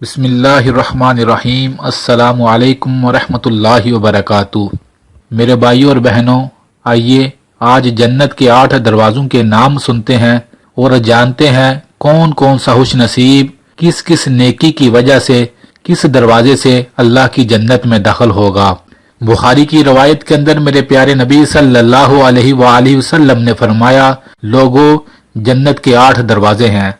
بسم اللہ الرحمن الرحیم۔ السلام علیکم ورحمۃ اللہ وبرکاتہ۔ میرے بھائیوں اور بہنوں، آئیے آج جنت کے 8 دروازوں کے نام سنتے ہیں اور جانتے ہیں کون کون سا خوش نصیب کس کس نیکی کی وجہ سے کس دروازے سے اللہ کی جنت میں داخل ہوگا۔ بخاری کی روایت کے اندر میرے پیارے نبی صلی اللہ علیہ وآلہ وسلم نے فرمایا، لوگوں، جنت کے 8 دروازے ہیں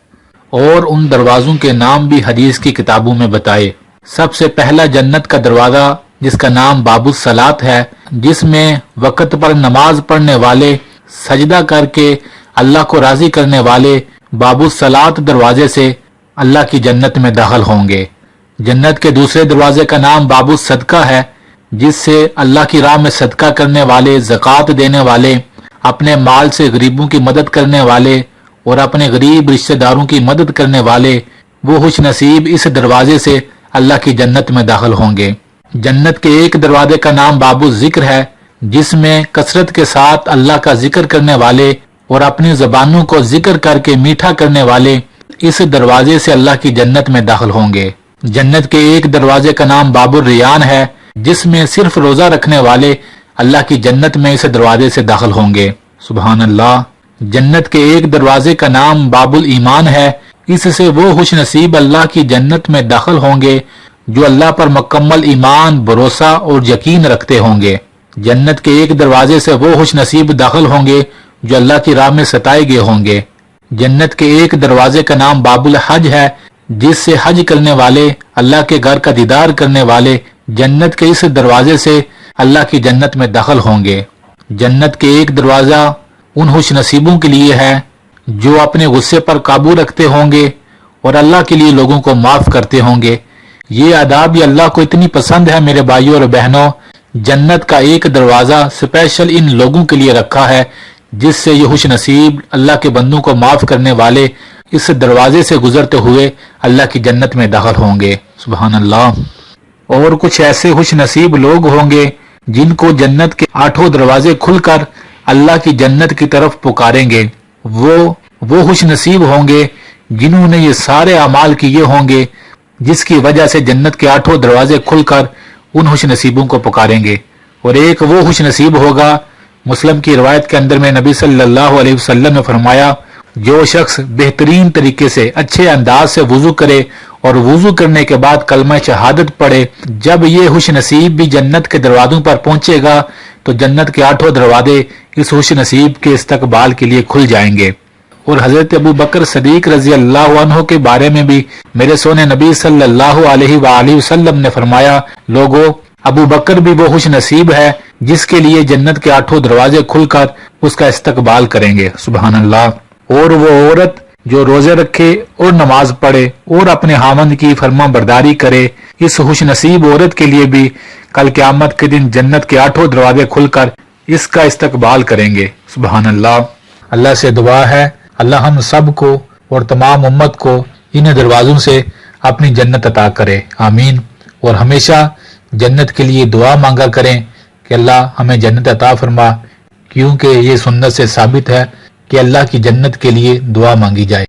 اور ان دروازوں کے نام بھی حدیث کی کتابوں میں بتائے۔ سب سے پہلا جنت کا دروازہ جس کا نام باب الصلاۃ ہے، جس میں وقت پر نماز پڑھنے والے، سجدہ کر کے اللہ کو راضی کرنے والے باب الصلاۃ دروازے سے اللہ کی جنت میں داخل ہوں گے۔ جنت کے دوسرے دروازے کا نام باب الصدقہ ہے، جس سے اللہ کی راہ میں صدقہ کرنے والے، زکوٰۃ دینے والے، اپنے مال سے غریبوں کی مدد کرنے والے اور اپنے غریب رشتہ داروں کی مدد کرنے والے، وہ خوش نصیب اس دروازے سے اللہ کی جنت میں داخل ہوں گے۔ جنت کے ایک دروازے کا نام باب الذکر ہے، جس میں کثرت کے ساتھ اللہ کا ذکر کرنے والے اور اپنی زبانوں کو ذکر کر کے میٹھا کرنے والے اس دروازے سے اللہ کی جنت میں داخل ہوں گے۔ جنت کے ایک دروازے کا نام باب الریان ہے، جس میں صرف روزہ رکھنے والے اللہ کی جنت میں اس دروازے سے داخل ہوں گے۔ سبحان اللہ۔ جنت کے ایک دروازے کا نام باب الایمان ہے، اس سے وہ خوش نصیب اللہ کی جنت میں داخل ہوں گے جو اللہ پر مکمل ایمان، بھروسہ اور یقین رکھتے ہوں گے۔ جنت کے ایک دروازے سے وہ خوش نصیب داخل ہوں گے جو اللہ کی راہ میں ستائے گئے ہوں گے۔ جنت کے ایک دروازے کا نام باب الحج ہے، جس سے حج کرنے والے، اللہ کے گھر کا دیدار کرنے والے جنت کے اس دروازے سے اللہ کی جنت میں داخل ہوں گے۔ جنت کے ایک دروازہ ان خوش نصیبوں کے لیے ہے جو اپنے غصے پر قابو رکھتے ہوں گے اور اللہ کے لیے لوگوں کو معاف کرتے ہوں گے۔ یہ آداب یہ اللہ کو اتنی پسند ہے میرے بھائیوں اور بہنوں، جنت کا ایک دروازہ اسپیشل ان لوگوں کے لیے رکھا ہے جس سے یہ خوش نصیب اللہ کے بندوں کو معاف کرنے والے اس دروازے سے گزرتے ہوئے اللہ کی جنت میں داخل ہوں گے۔ سبحان اللہ۔ اور کچھ ایسے خوش نصیب لوگ ہوں گے جن کو جنت کے 8 دروازے کھل کر اللہ کی جنت کی طرف پکاریں گے۔ وہ خوش نصیب ہوں گے جنہوں نے یہ سارے اعمال کیے ہوں گے جس کی وجہ سے جنت کے 8 دروازے کھل کر ان خوش نصیبوں کو پکاریں گے۔ اور ایک وہ خوش نصیب ہوگا، مسلم کی روایت کے اندر میں نبی صلی اللہ علیہ وسلم نے فرمایا، جو شخص بہترین طریقے سے اچھے انداز سے وضو کرے اور وضو کرنے کے بعد کلمہ شہادت پڑھے، جب یہ خوش نصیب بھی جنت کے دروازوں پر پہنچے گا تو جنت کے 8 دروازے اس خوش نصیب کے استقبال کے لیے کھل جائیں گے۔ اور حضرت ابو بکر صدیق رضی اللہ عنہ کے بارے میں بھی میرے سونے نبی صلی اللہ علیہ وآلہ وسلم نے فرمایا، لوگوں، ابو بکر بھی وہ خوش نصیب ہے جس کے لیے جنت کے 8 دروازے کھل کر اس کا استقبال کریں گے۔ سبحان اللہ۔ اور وہ عورت جو روزے رکھے اور نماز پڑھے اور اپنے خاوند کی فرما برداری کرے، اس خوش نصیب عورت کے لیے بھی کل قیامت کے دن جنت کے 8 دروازے کھل کر اس کا استقبال کریں گے۔ سبحان اللہ۔ اللہ سے دعا ہے اللہ ہم سب کو اور تمام امت کو ان دروازوں سے اپنی جنت عطا کرے، آمین۔ اور ہمیشہ جنت کے لیے دعا مانگا کریں کہ اللہ ہمیں جنت عطا فرما، کیونکہ یہ سنت سے ثابت ہے کہ اللہ کی جنت کے لیے دعا مانگی جائے۔